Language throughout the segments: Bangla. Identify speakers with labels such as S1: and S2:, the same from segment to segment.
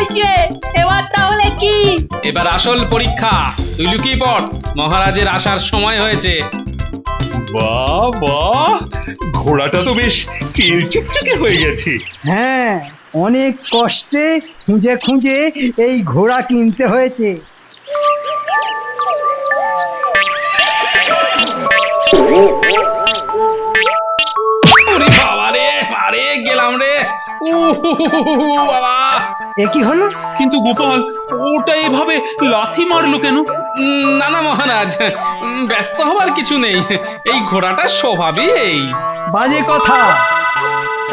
S1: হয়েছে, এবার তাহলে কি?
S2: এবার আসল পরীক্ষা। তুই লুকিয়ে পড়, মহারাজের আসার সময় হয়েছে।
S3: বাহ বাহ, ঘোড়াটা তো বেশ তেল চকচকে হয়ে গেছে।
S4: হ্যাঁ, অনেক কষ্টে খুঁজে খুঁজে এই ঘোড়া কিনতে হয়েছে।
S2: ওরে বাবা রে, আরে গেলাম রে। বাবা!
S4: এ কি হলো?
S3: কিন্তু গোপাল, ওটা এভাবে লাথি মারলো কেন?
S2: না না মহারাজ, ব্যস্ত হবার কিছু নেই। এই ঘোড়াটার স্বভাবই এই।
S4: বাজে কথা।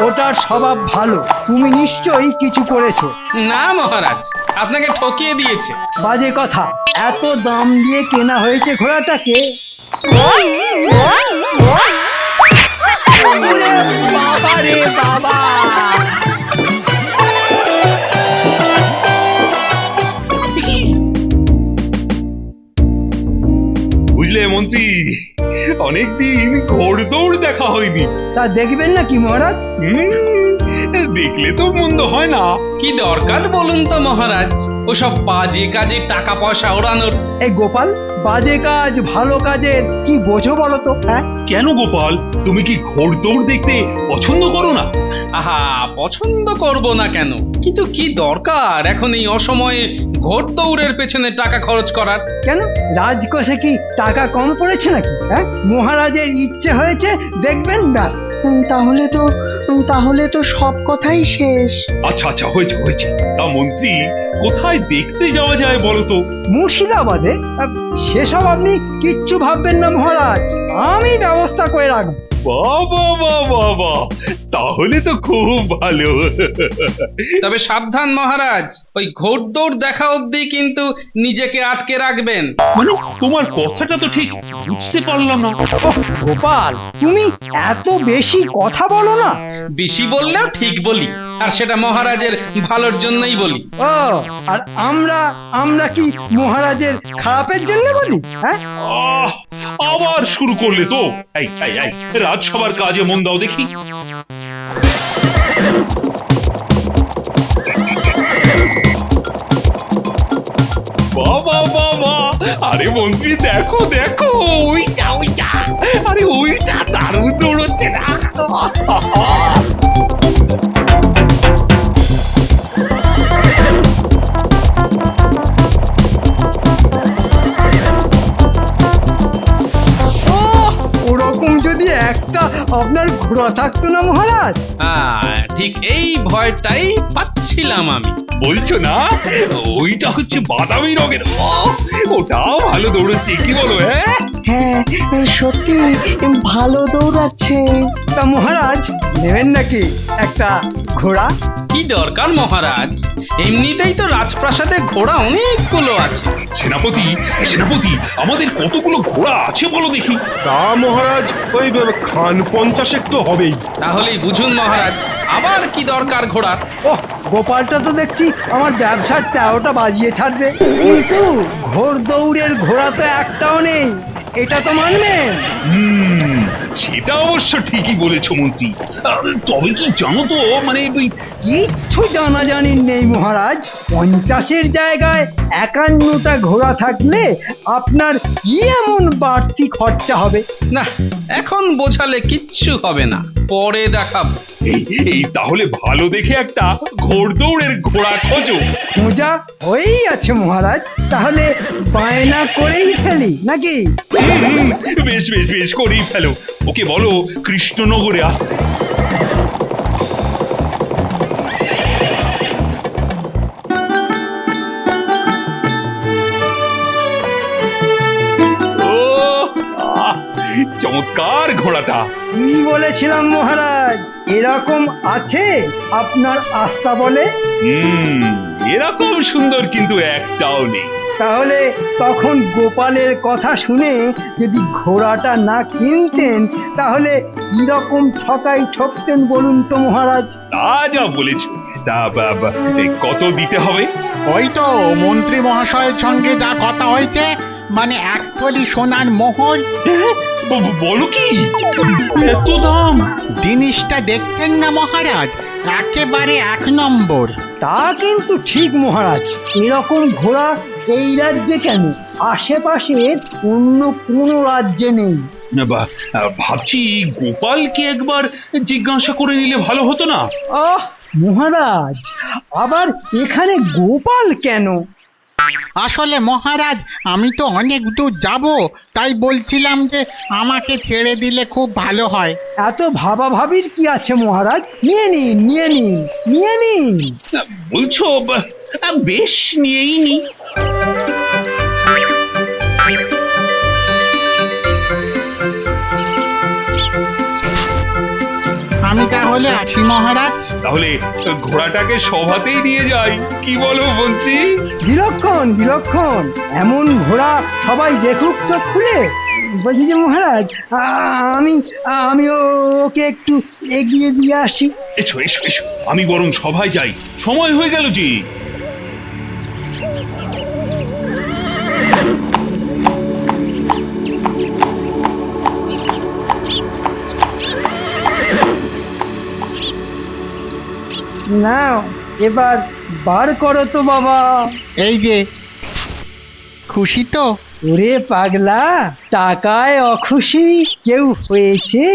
S4: ওটার স্বভাব ভালো, তুমি নিশ্চয়ই কিছু করেছো।
S2: না মহারাজ, আপনাকে ঠকিয়ে দিয়েছে।
S4: বাজে কথা, এত দাম দিয়ে কেনা হয়েছে ঘোড়াটাকে। ওরে বাবা রে বাবা!
S3: বুঝলে মন্ত্রী, অনেকদিন ঘোড়দৌড় দেখা হয়নি।
S4: তা দেখবেন নাকি মহারাজ?
S3: দেখলে তো মন্দ হয় না।
S2: কি দরকার বলুন তো মহারাজ, ওসব বাজে কাজে টাকা পয়সা ওড়ানোর?
S4: এই গোপাল, বাজে কাজ ভালো কাজের কি বোঝো বলো তো? হ্যাঁ,
S3: কেন গোপাল, তুমি কি ঘোড়দৌড় দেখতে পছন্দ করো না?
S2: আহা, পছন্দ করব না কেন, কিন্তু কি দরকার এখন এই অসময়ে ঘোড়দৌড়ের পেছনে টাকা খরচ করার?
S4: কেন রাজকোষে কি টাকা কম পড়েছে নাকি? হ্যাঁ, মহারাজের ইচ্ছে হয়েছে দেখবেন, ব্যাস।
S5: তাহলে তো সব কথাই শেষ।
S3: আচ্ছা আচ্ছা, হয়েছে হয়েছে। তা মন্ত্রী, কোথায় দেখতে যাওয়া যায় বলো তো?
S4: মুর্শিদাবাদে? সেসব আপনি কিচ্ছু ভাববেন না মহারাজ, আমি ব্যবস্থা করে রাখবো।
S3: বাবা বাবা বাবা, তাহলে তো খুব ভালো।
S2: তবে সাবধান মহারাজ, ওই ঘোড়দৌড় দেখা অবধি কিন্তু নিজেকে আটকে রাখবেন।
S3: মানে তোমার কথাটা তো ঠিক বুঝতে পারলাম না।
S4: ওহ, গোপাল, তুমি এত বেশি কথা বলো না।
S2: বেশি বললেও ঠিক বলি, আর সেটা মহারাজের ভালোর জন্যই বলি।
S4: ও, আর আমরা কি মহারাজের খারাপের জন্য বলি? হ্যাঁ,
S3: আহ, আবার শুরু করলে তো। এই এই এই, রাজসভার কাজে মন দাও দেখি। বাবা বাবা, আরে মন্ত্রী দেখো দেখো, ওইটা ওইটা, আরে ওইটা দারুণ দৌড়চ্ছে না?
S4: ওরকম যদি একটা আপনার ঘোড়া থাকতো না মহারাজ।
S2: ঠিক এই ভয়টাই পাচ্ছিলাম আমি।
S3: বলছো না, ওইটা হচ্ছে বাদামি রঙের। ওটাও ভালো দৌড়চ্ছে, কি বলো?
S5: হ্যাঁ, সত্যি ভালো দৌড়াচ্ছে।
S4: তা মহারাজ নেবেন নাকি একটা ঘোড়া?
S2: কি দরকার মহারাজ, এমনিতেই তো রাজপ্রাসাদে ঘোড়া অনেকগুলো আছে।
S3: সেনাপতি সেনাপতি, আমাদের কতগুলো ঘোড়া আছে বলো দেখি?
S6: তা মহারাজ, ওই খান 50 তো হবেই।
S2: তাহলেই বুঝুন মহারাজ, আবার কি দরকার ঘোড়ার?
S4: ওহ, গোপালটা তো দেখছি আমার ব্যবসার 13টা বাজিয়ে ছাড়বে। কিন্তু ঘোড়দৌড়ের ঘোড়া তো একটাও নেই, এটা তো মানবেন।
S3: সেটা অবশ্য ঠিকই বলেছো মন্ত্রী। তবে কি জানো তো, মানে ওই
S4: কিচ্ছু জানাজানি নেই মহারাজ। 50-এর জায়গায় 51টা ঘোড়া থাকলে আপনার কি এমন বাড়তি খরচা হবে?
S2: না, এখন বোঝালে কিচ্ছু হবে না, পরে দেখাবো।
S3: এই তাহলে ভালো দেখে একটা ঘোড়দৌড়ের ঘোড়া খোঁজো।
S4: খোঁজা হয়েই আছে মহারাজ, তাহলে বায়না করেই ফেলি নাকি?
S3: বেশ বেশ বেশ, করেই ফেলো। ওকে বলো কৃষ্ণনগরে আসতে। ও, আহ, চমৎকার ঘোড়াটা।
S4: কি বলেছিলাম মহারাজ, এরকম আছে আপনার আস্থা বলে?
S3: এরকম সুন্দর কিন্তু একটাও নেই।
S4: তাহলে তখন গোপালের কথা শুনে যদি ঘোড়াটা না কিনতেন, তাহলে কিরকম ঠকাই ঠকতেন বলুন তো মহারাজ?
S3: তা যা বলেছ। তা কত দিতে হবে?
S7: ওই তো মন্ত্রী মহাশয়ের সঙ্গে যা কথা হয়েছে, মানে 1 থলি সোনার মোহর।
S3: বলো কি, এত দাম?
S7: জিনিসটা দেখছেন না মহারাজ, একেবারে 1 নম্বর।
S4: তা কিন্তু ঠিক মহারাজ, এরকম ঘোড়া এই রাজ্যে কেন, আশেপাশের অন্য কোনো রাজ্যে নেই।
S3: ভাবছি গোপালকে একবার জিজ্ঞাসা করে নিলে ভালো হতো না?
S4: আহ মহারাজ, আবার এখানে গোপাল কেন?
S7: আসলে মহারাজ, আমি তো অনেক দূর যাব, তাই বলছিলাম যে আমাকে ছেড়ে দিলে খুব ভালো হয়।
S4: এত ভাবাভাবির কি আছে মহারাজ? নিয়ে নিন, নিয়ে নিন, নিয়ে নিন।
S3: বলছো বেশ, নিয়েই নি।
S7: আমি তাহলে আসি মহারাজ।
S3: তাহলে ঘোড়াটাকে সভাতেই নিয়ে যাই, কি বলো মন্ত্রী?
S4: বিলক্ষণ বিলক্ষণ, এমন ঘোড়া সবাই দেখুক চোখ খুলে। বলছি যে মহারাজ, আমি আমি ওকে একটু এগিয়ে দিয়ে আসি।
S3: এসো এসো এসো, আমি বরং সভায় যাই, সময় হয়ে গেল যে।
S4: নাও এবার বার করো তো বাবা।
S7: এই যে, খুশি তো?
S4: ওরে পাগলা, টাকায় অখুশি কেউ হয়েছে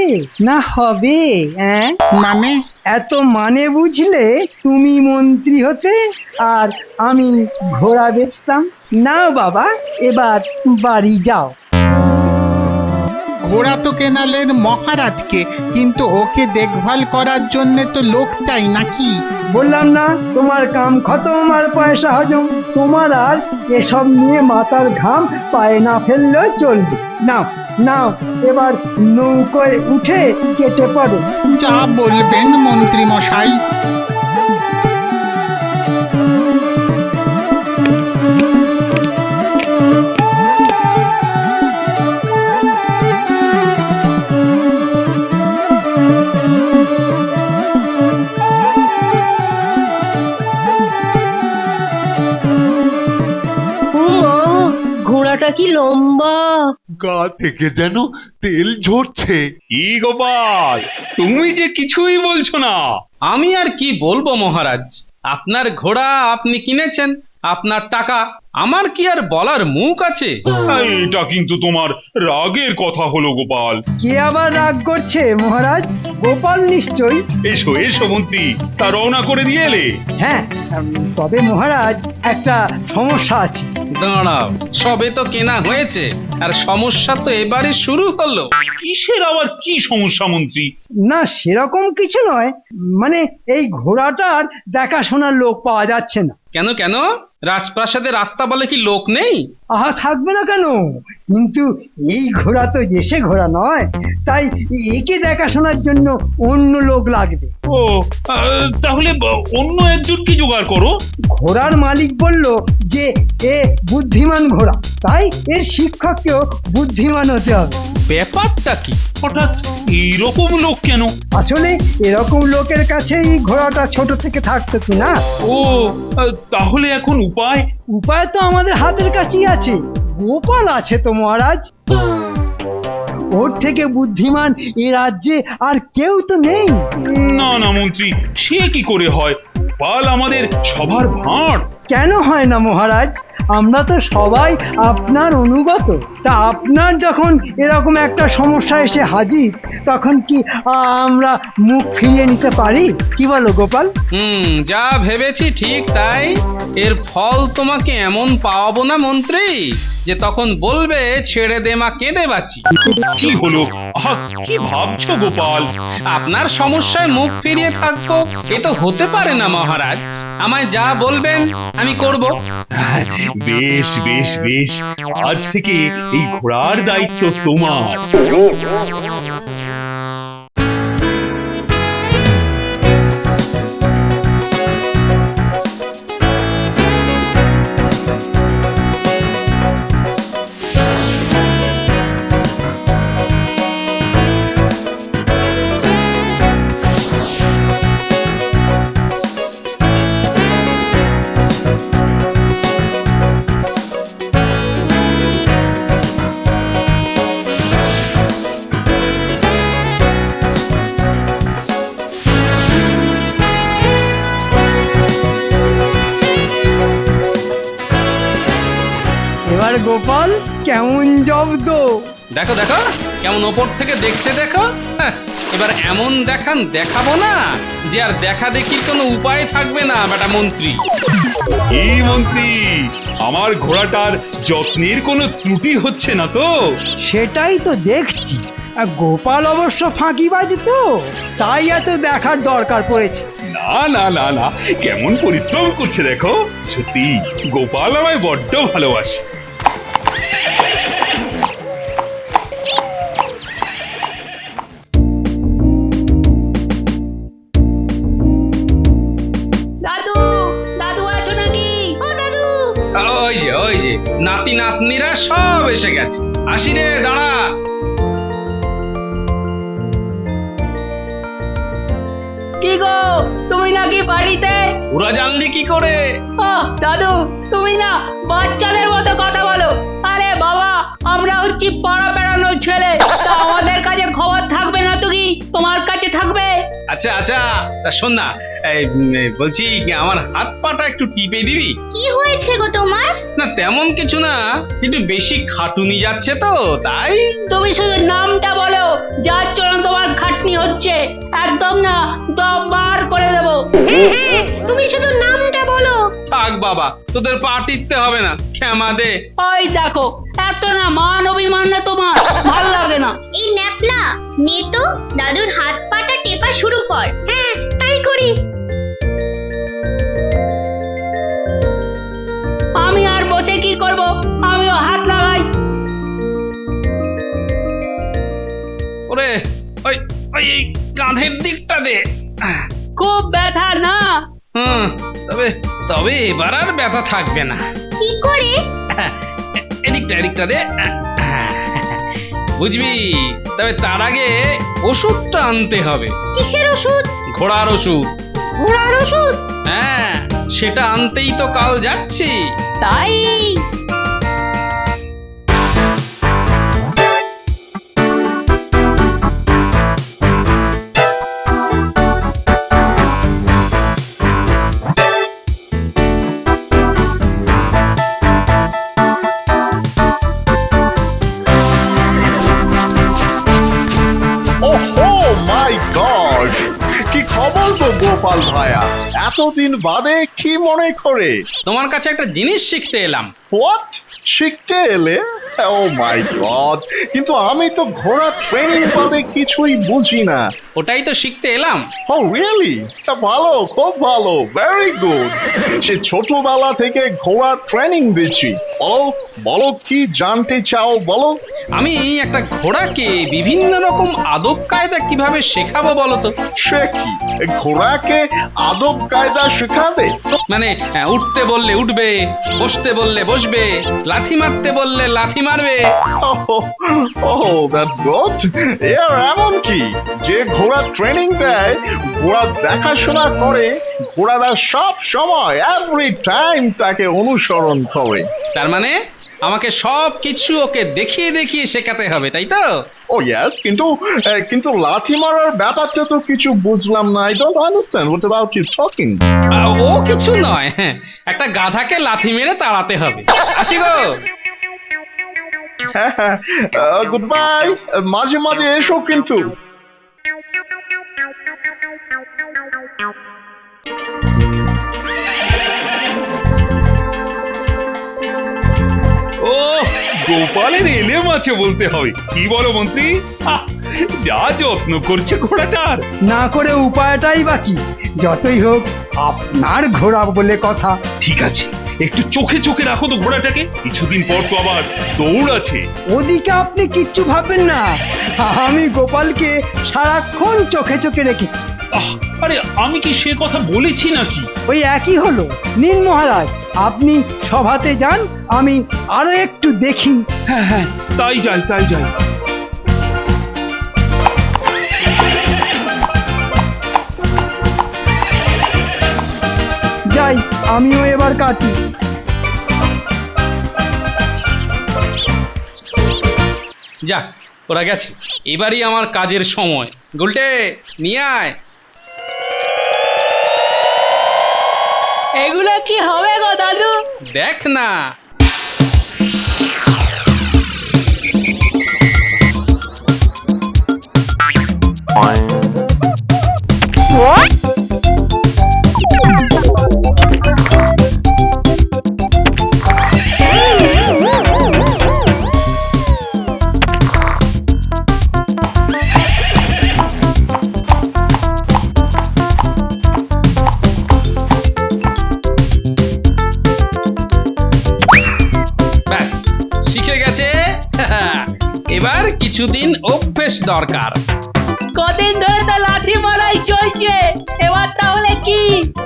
S4: না হবে?
S7: মানে?
S4: এত মানে বুঝলে তুমি মন্ত্রী হতে আর আমি ঘোড়া বেচতাম। নাও বাবা, এবার বাড়ি যাও।
S7: ঘোড়া তো কেনালেন মহারাজকে, কিন্তু ওকে দেখভাল করার জন্য তো লোক চাই নাকি?
S4: বললাম না, তোমার কাম খতম আর পয়সা হজম। তোমার আর এসব নিয়ে মাথার ঘাম পায়ে না ফেললেও চলবে। নাও নাও, এবার নৌকোয় উঠে কেটে পড়ো।
S7: যা বলবেন মন্ত্রী মশাই।
S1: ঘোড়াটা কি লম্বা!
S6: গা থেকে যেন তেল ঝরছে।
S3: কি গোপাল, তুমি যে কিছুই বলছো না।
S2: আমি আর কি বলবো মহারাজ, আপনার ঘোড়া আপনি কিনেছেন, আপনার টাকা, আমার কি আর বলার মুখ আছে?
S3: এটা কিন্তু তোমার রাগের কথা হলো গোপাল।
S4: কে আবার রাগ করছে মহারাজ? গোপাল নিশ্চয়ই।
S3: এসো এসো মন্ত্রী, তা রওনা করে দিয়ে এলে?
S4: হ্যাঁ, তবে মহারাজ একটা সমস্যা আছে।
S2: দাঁড়াও, সবে তো কেনা হয়েছে আর সমস্যা তো এবারে শুরু হলো।
S3: কিসের আবার কি সমস্যা মন্ত্রী?
S4: না সেরকম কিছু নয়, মানে এই ঘোড়াটার দেখাশোনার লোক পাওয়া যাচ্ছে না।
S2: কেন কেন, রাজপ্রাসাদে রাস্তা বলে কি লোক নেই?
S4: আহা, থাকবে না কেন? কিন্তু এই ঘোড়া তো দেশে ঘোড়া নয়, তাই একে দেখাশোনার জন্য অন্য লোক লাগবে।
S3: ও, তাহলে অন্য একজনকে জোগাড় করো।
S4: ঘোড়ার মালিক বলল যে এ বুদ্ধিমান ঘোড়া, তাই এর শিক্ষককেও বুদ্ধিমান হতে হবে।
S2: ব্যাপারটা কি?
S3: হঠাৎ এইরকম লোক কেন?
S4: আসলে এরকম লোকের কাছেই ঘোড়াটা ছোট থেকে থাকতো কি না।
S3: ও, তাহলে এখন উপায়?
S4: উপায় তো আমাদের হাতের কাছেই আছে। গোপাল আছে তো মহারাজ, ওর থেকে বুদ্ধিমান এ রাজ্যে আর কেউ তো নেই।
S3: না না মন্ত্রী, সে কি করে হয়? গোপাল আমাদের সবার ভাঁড়।
S4: কেন হয় না মহারাজ? আমরা তো সবাই আপনার অনুগত। তা আপনার যখন এরকম একটা সমস্যা এসে হাজির, তখন কি আমরা মুখ ফিরিয়ে নিতে পারি? কি বলো গোপাল?
S2: যা ভেবেছি ঠিক তাই। এর ফল তোমাকে এমন পাওয়াবো না মন্ত্রী যে তখন বলবে ছেড়ে দে মা, কেঁদে বাঁচি।
S3: কি হলো? আহা, কি ভাবছো গোপাল?
S2: আপনার সমস্যায় মুখ ফিরিয়ে থাকবো এ তো হতে পারে না মহারাজ। আমায় যা বলবেন আমি করব।
S3: বেশ বেশ বেশ, আজ থেকে এই ঘোড়ার দায়িত্ব তোমার।
S4: গোপাল কেমন জব্দ।
S2: দেখো দেখো কেমন ওপর থেকে দেখছে দেখো। হ্যাঁ, এবার এমন দেখাবো না যে আর দেখা দেখির কোনো উপায় থাকবে না বেটা মন্ত্রী।
S3: কি মন্ত্রী, আমার ঘোড়াটার যত্নের কোনো ত্রুটি হচ্ছে না তো?
S4: সেটাই তো দেখছি। আর গোপাল অবশ্য ফাঁকিবাজ তো, তাই এত দেখার দরকার পড়েছে।
S3: না না না না, কেমন পরিশ্রম করছে দেখো। সত্যি গোপাল আমায় বড্ড ভালোবাসে।
S1: দাদু, দাদু আছো নাকি? ও দাদু,
S2: ওই যে নাতি নাতনিরা সব এসে গেছে। আসি রে, দাঁড়া।
S1: কি গো, তুমি নাকি বাড়িতে?
S2: ওরা জানলি কি করে?
S1: ও দাদু, তুমি না বাচ্চাদের মতো কথা বলো। আরে বাবা, আমরা হচ্ছি পাড়া বেড়ানোর ছেলে, তা আমাদের কাছে খবর থাকবে না তো কি তোমার কাছে থাকবে?
S2: আচ্ছা আচ্ছা, তা শোন না, বলছি আমার হাত পাটা একটু টিপে দিবি?
S8: কি হয়েছে গো তোমার?
S2: না তেমন কিছু না, একটু বেশি খাটুনি যাচ্ছে তো তাই।
S1: তুমি শুধু নামটা বলো, যার জন্য তোমার খাটনি হচ্ছে। একদম না, দম বার করে দেবো। তুমি শুধু নামটা বলো।
S2: থাক বাবা, তোদের পা টিপতে হবে না, ক্ষমা দে।
S1: ওই দেখো, এত না মান অভিমান না তোমার, ভালো লাগে না।
S8: এই ন্যাপলা, নে তো দাদুর হাত পাটা টেপা শুরু কর। হ্যাঁ, তাই করি।
S1: আমি আর বসে কি করব, আমিও হাত লাগাই।
S2: ওরে ওই ওই এই কাঁধের দিকটা দে।
S1: খুব ব্যথা না?
S2: হুম, তবে তবে এবার আর ব্যথা থাকবে না।
S8: কি করে?
S2: এদিকটা দে। বুঝবি, তবে তার আগে ওষুধটা আনতে হবে।
S8: কিসের ওষুধ?
S2: ঘোড়ার ওষুধ।
S8: ঘোড়ার ওষুধ?
S2: হ্যাঁ, সেটা আনতেই তো কাল যাচ্ছি।
S1: তাই
S6: ওহো মাই গড, কি খবর গো গোপাল ভায়া? এতদিন বাদে কি মনে করে?
S2: তোমার কাছে একটা জিনিস শিখতে এলাম।
S6: হোয়াট? শিখতে এলে? ও মাই গড, কিন্তু আমি তো ঘোড়া ট্রেনিং বাদে কিছুই বুঝি না।
S2: ওটাই তো শিখতে এলাম।
S6: ও রিয়েলি? তা ভালো, খুব ভালো, ভেরি গুড। সে ছোটবেলা থেকে ঘোড়া ট্রেনিং দিচ্ছি। বলো বলো, কি জানতে চাও বলো।
S2: আমি একটা ঘোড়াকে বিভিন্ন রকম আদব কায়দা কিভাবে শেখাবো বলো তো?
S6: সে কি, ঘোড়াকে আদব কায়দা শেখাবে?
S2: মানে উঠতে বললে উঠবে, বসতে বললে বসবে, লাথি মারতে বললে লাথি মারবে।
S6: ওহ দ্যাটস গুড। এর এমন কি যে ঘোড়া ট্রেনিং দেয়, ঘোড়া দেখাশোনা করে, ঘোড়ারা সব সময় এভরি টাইম তাকে অনুসরণ করে।
S2: তার মানে আমাকে সব কিছু ওকে দেখিয়ে দেখিয়ে শেখাতে হবে, তাই তো?
S6: ও ইয়েস, কিন্তু লাথি মারার ব্যাপারটা তো কিছু বুঝলাম না। I don't understand what about you talking.
S2: ও কিছু নয়, একটা গাধাকে লাথি মেরে তাড়াতে হবে। আসি গো।
S6: হ্যাঁ, গুড বাই। মাঝে মাঝে এসো কিন্তু।
S3: ও, গোপালের এলেম আছে বলতে হবে। কি বলো মন্ত্রী? আহ, যা যত্ন করছে ঘোড়াটার।
S4: না করে উপায়টাই বাকি। যতই হোক আপনার ঘোড়া বলে কথা।
S3: ঠিক আছে, একটু চোখে চোখে রাখো তো ঘোড়াটাকে। কিছুদিন পর তো আবার দৌড় আছে।
S4: ওদিকে আপনি কিচ্ছু ভাববেন না, আমি গোপালকে সারাক্ষণ চোখে চোখে রেখেছি।
S3: আহ, আরে আমি কি সে কথা বলেছি নাকি?
S4: ওই একই হলো। নিন মহারাজ, আপনি সভাতে যান, আমি আরো একটু দেখি।
S3: হ্যাঁ হ্যাঁ, তাই যাই তাই যাই।
S4: যাই, আমিও এবার কাটি।
S2: যাক, ওরা গেছে, এবারই আমার কাজের সময়। গুলটে, নিয়ে আয়।
S1: এগুলো কি হবে গো দাদু?
S2: দেখ না। ব্যাস শিখে গেছে। এবার কিছুদিন অভ্যেস দরকার।
S1: কদিন ধরে তো লাঠি মারাই চলছে, এবার তাহলে কি?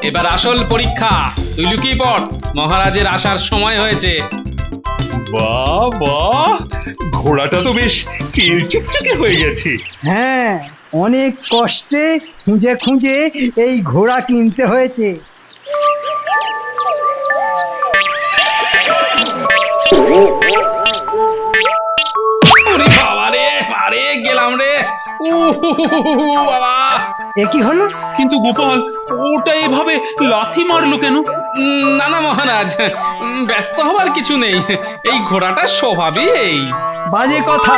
S2: এবার আসল পরীক্ষা। তুই লুকিয়ে পড়, মহারাজের আসার সময় হয়েছে।
S3: বাহ বাহ, ঘোড়াটা তো বেশ তেল চুকচুকে হয়ে গেছে।
S4: হ্যাঁ, অনেক কষ্টে খুঁজে খুঁজে এই ঘোড়া কিনতে হয়েছে।
S2: ওরে বাবা রে, আরে গেলাম রে। বাবা।
S4: এ কি হলো?
S3: কিন্তু গোপাল, ওটা এভাবে লাথি মারলো কেন?
S2: না না মহারাজ, ব্যস্ত হবার কিছু নেই। এই ঘোড়াটার স্বভাবই এই।
S4: বাজে কথা,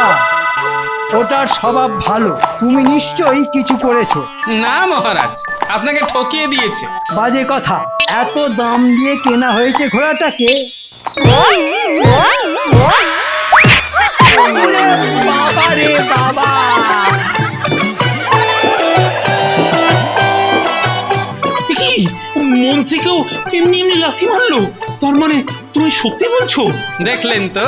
S4: ওটার স্বভাব ভালো। তুমি নিশ্চয়ই কিছু করেছো।
S2: না মহারাজ, আপনাকে ঠকিয়ে দিয়েছে।
S4: বাজে কথা, এত দাম দিয়ে কেনা হয়েছে ঘোড়াটাকে। বাবা রে বাবা!
S3: কি, মন্ত্রীকেও এমনি এমনি লাথি মারলো? তার মানে তুমি সত্যি বলছো?
S2: দেখলেন তো,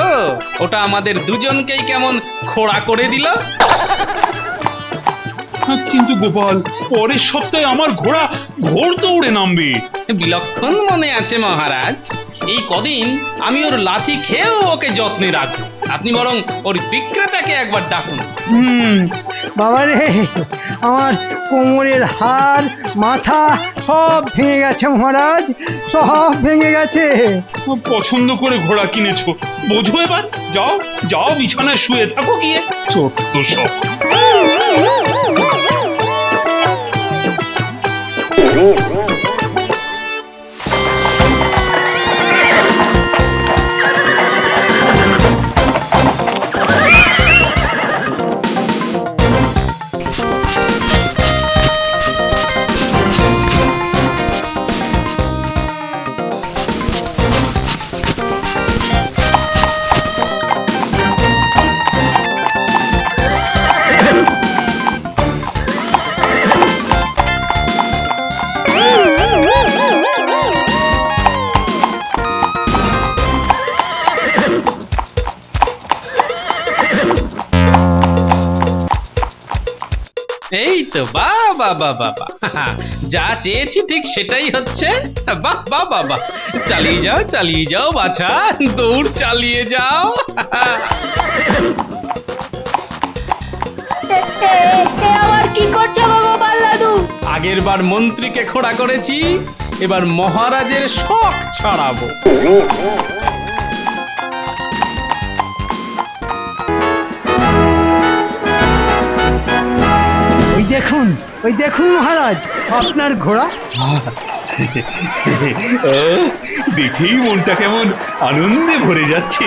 S2: ওটা আমাদের দুজনকেই কেমন খোড়া করে দিল।
S3: কিন্তু গোপাল, পরের সপ্তাহে আমার ঘোড়া ঘোড় দৌড়ে নামবে।
S2: বিলক্ষণ মনে আছে মহারাজ। এই কদিন আমি ওর লাথি খেয়েও ওকে যত্নে রাখবো। আপনি বরং ওর বিক্রেতাকে একবার ডাকুন।
S4: বাবা রে, আমার কোমরের হাড়, মাথা সব ভেঙে গেছে মহারাজ, সব ভেঙে গেছে।
S3: পছন্দ করে ঘোড়া কিনেছো, বোঝো এবার। যাও যাও, বিছানায় শুয়ে থাকো গিয়ে। চত্ব সব।
S2: এই তো, বাবা বাবা বাবা, যা চেয়েছি ঠিক সেটাই হচ্ছে। বাহ বাহ বাবা, চালিয়ে যাও বাছা, দৌড় চালিয়ে যাও।
S1: আবার কি করছো বাবা পাল্লাদু?
S2: আগের বার মন্ত্রীকে খোড়া করেছি, এবার মহারাজের শখ ছাড়াবো।
S4: ওই দেখুন মহারাজ, আপনার ঘোড়া।
S3: দেখেই মনটা কেমন আনন্দে ভরে যাচ্ছে।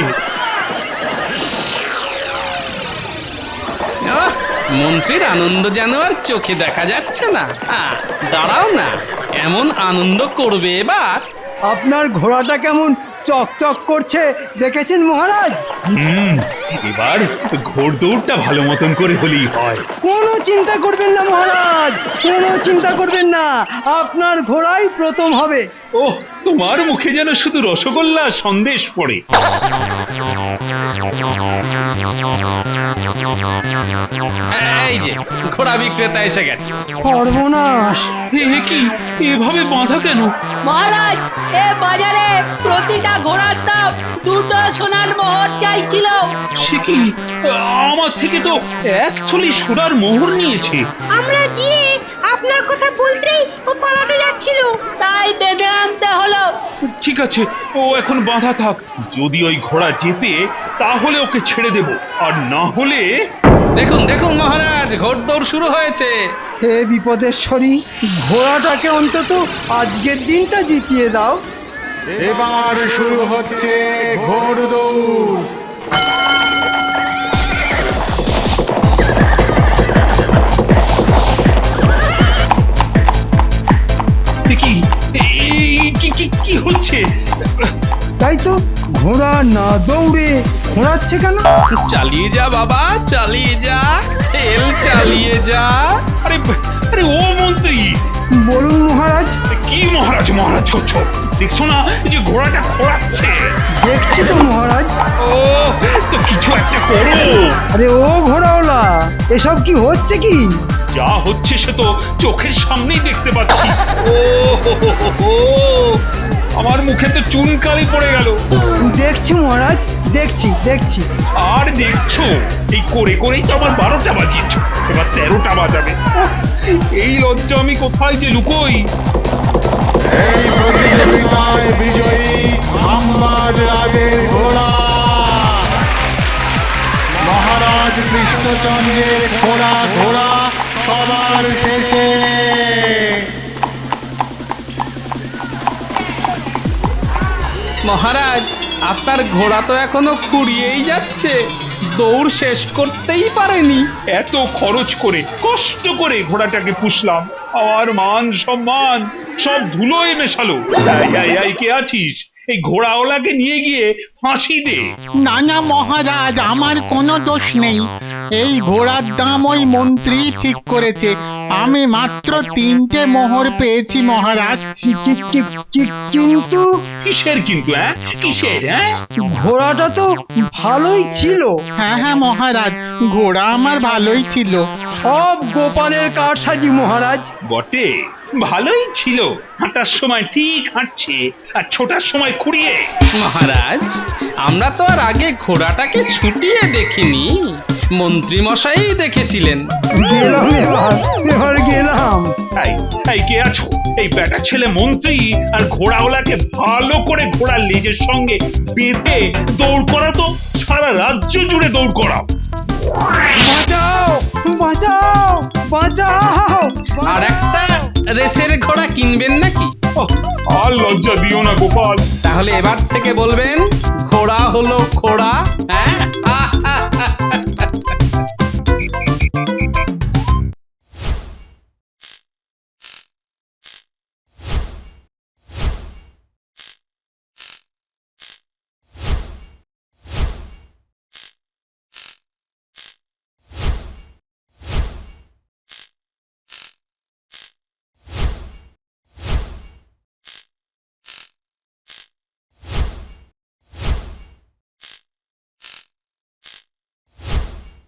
S2: আহ, মন্ত্রীর আনন্দ যেন আর চোখে দেখা যাচ্ছে না। দাঁড়াও না, এমন আনন্দ করবে এবার।
S4: আপনার ঘোড়াটা কেমন চকচক করছে দেখেছেন মহারাজ?
S3: এবার ঘোড় দৌড়টা ভালো মতন করে হলেই হয়।
S4: কোনো চিন্তা করবেন না মহারাজ, কোনো চিন্তা করবেন না, আপনার ঘোড়াই প্রথম হবে।
S3: ওহ, তোমার মুখে যেন শুধু রসগোল্লা সন্দেশ পড়ে।
S2: এই যে ঘোড়া বিক্রেতা এসে গেছে।
S4: সর্বনাশ!
S3: এ কি, এভাবে বাঁধা কেন?
S1: মহারাজ, এ বাজারে প্রতিটা ঘোড়ার দাম 2 সোনার মোহর চাইছিল।
S3: সে কি, আমার থেকে তো 1 থলি সোনার মোহর নিয়েছে।
S8: আমরা গিয়ে আপনার কথা বলতেই ও পালাতে যাচ্ছিল।
S1: তাই বেঁধে আনতে হলো।
S3: ঠিক আছে, ও এখন বাঁধা থাক। যদি ওই ঘোড়া জেতে তাহলে ওকে ছেড়ে দেব, আর না হলে।
S2: দেখুন দেখুন মহারাজ, ঘোড়দৌড় শুরু হয়েছে।
S4: হে বিপদেশ্বরী, ঘোড়াটাকে অন্তত আজকের দিনটা জিতিয়ে দাও।
S9: এবার শুরু হচ্ছে ঘোড়দৌড়।
S3: কি কি হচ্ছে?
S4: তাই তো, ঘোড়া না দৌড়ে ঘোরাচ্ছে কেন?
S2: চালিয়ে যা বাবা, চালিয়ে যা, তেল চালিয়ে যা।
S3: আরে আরে ও মন্ত্রী,
S4: বলুন মহারাজ।
S3: কি মহারাজ মহারাজ করছো? দেখছো না যে ঘোড়াটা খোঁড়াচ্ছে?
S4: দেখছি তো মহারাজ।
S3: ও, তো কিছু একটা করো।
S4: আরে ও ঘোড়াওয়ালা, এসব কি হচ্ছে কি?
S3: যা হচ্ছে সে তো চোখের সামনেই দেখতে পাচ্ছি। ও হো হো হো হো, আমার মুখে তো চুনকালি পড়ে গেল।
S4: দেখছি মহারাজ, দেখছি দেখছি।
S3: আর দেখছো, এই করে করেই তো আমার 12টা বাজিয়েছো, এবার 13টা বাজাবে। উফ, এই লজ্জা আমি কোথায় যে লুকোই।
S9: এই প্রতিযোগিতায় বিজয়ী আম্বাজ রাজের ঘোড়া মহারাজ কৃষ্ণচন্দ্রের ঘোড়া ঘোড়া সবার শেষে।
S2: মহারাজ, আপনার ঘোড়া তো এখনো খুঁড়িয়েই যাচ্ছে, দৌড় শেষ করতেই পারেনি।
S3: এত খরচ করে কষ্ট করে ঘোড়াটাকে পুষলাম, আমার মান সম্মান সব ধুলোয় মেশালো। এই কে আছিস? এই ঘোড়াওয়ালাকে নিয়ে গিয়ে ফাঁসি দে।
S7: না না মহারাজ, আমার কোনো দোষ নেই। এই ঘোড়ার দাম ওই মন্ত্রী ঠিক করেছে। আমি মাত্র 3টে মোহর পেয়েছি মহারাজ।
S4: কিন্তু
S3: কিসের কিন্তু? হ্যাঁ কিসের? হ্যাঁ
S4: ঘোড়াটা তো ভালোই ছিল।
S7: হ্যাঁ হ্যাঁ মহারাজ, ঘোড়া আমার ভালোই ছিল।
S4: সব গোপালের কারসাজি মহারাজ।
S3: বটে, ভালোই ছিল। হাঁটার সময় ঠিক হাঁটছে, আর ছোটার সময় খুঁড়িয়ে।
S2: মহারাজ, আমরা তো আর আগে ঘোড়াটাকে ছুটিয়ে দেখিনি, মন্ত্রী মশাই দেখেছিলেন।
S4: গেলাম এবার গেলাম।
S3: এই কে আছো? এই বেটা ছেলে মন্ত্রী আর ঘোড়াওয়ালাকে ভালো করে ঘোড়ার লেজের সঙ্গে বেঁধে দৌড় করাতো, সারা রাজ্য জুড়ে দৌড় করাও।
S4: বাঁচাও বাঁচাও বাঁচাও।
S2: আর একটা রেসের ঘোড়া কিনবেন নাকি?
S3: ওহ, আর লজ্জা দিও না গোপাল।
S2: তাহলে এবার থেকে বলবেন ঘোড়া হলো খোড়া। হ্যাঁ